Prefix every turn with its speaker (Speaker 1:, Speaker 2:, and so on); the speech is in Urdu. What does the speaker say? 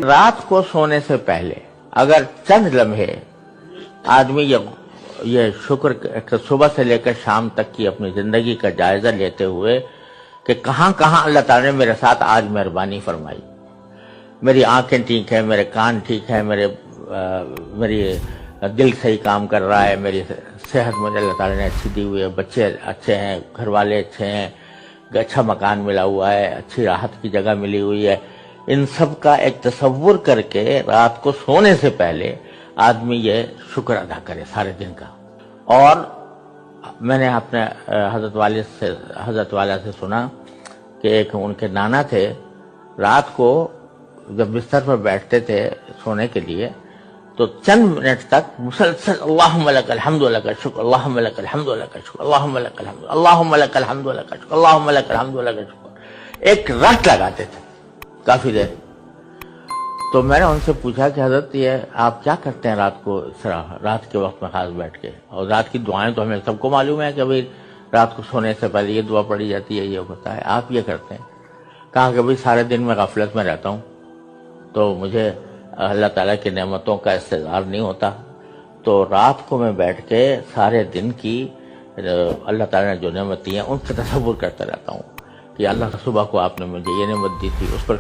Speaker 1: رات کو سونے سے پہلے اگر چند لمحے آدمی یہ شکر صبح سے لے کر شام تک کی اپنی زندگی کا جائزہ لیتے ہوئے کہ کہاں کہاں اللہ تعالیٰ نے میرے ساتھ آج مہربانی فرمائی، میری آنکھیں ٹھیک ہیں، میرے کان ٹھیک ہیں، میری دل صحیح کام کر رہا ہے، میری صحت مجھے اللہ تعالیٰ نے اچھی دی ہوئی ہے، بچے اچھے ہیں، گھر والے اچھے ہیں، اچھا مکان ملا ہوا ہے، اچھی راحت کی جگہ ملی ہوئی ہے، ان سب کا ایک تصور کر کے رات کو سونے سے پہلے آدمی یہ شکر ادا کرے سارے دن کا۔ اور میں نے اپنے حضرت والد سے سنا کہ ایک ان کے نانا تھے، رات کو جب بستر پر بیٹھتے تھے سونے کے لیے تو چند منٹ تک مسلسل اللہم لک الحمد لک الشکر، اللہم لک الحمد لک الشکر، اللہم لک الحمد، اللہم لک الحمد لک الشکر، اللہم لک الحمد لک الشکر، ایک رٹ لگاتے تھے کافی دیر۔ تو میں نے ان سے پوچھا کہ حضرت یہ آپ کیا کرتے ہیں رات کو، اس طرح رات کے وقت میں خاص بیٹھ کے؟ اور رات کی دعائیں تو ہمیں سب کو معلوم ہے کہ بھئی رات کو سونے سے پہلے یہ دعا پڑھی جاتی ہے، یہ ہوتا ہے، آپ یہ کرتے ہیں؟ کہا کہ بھئی سارے دن میں غفلت میں رہتا ہوں تو مجھے اللہ تعالیٰ کی نعمتوں کا استظہار نہیں ہوتا، تو رات کو میں بیٹھ کے سارے دن کی اللہ تعالیٰ نے جو نعمت دی ہیں ان کا تصور کرتا رہتا ہوں کہ اللہ صبح کو آپ نے مجھے یہ نعمت دی تھی، اس پر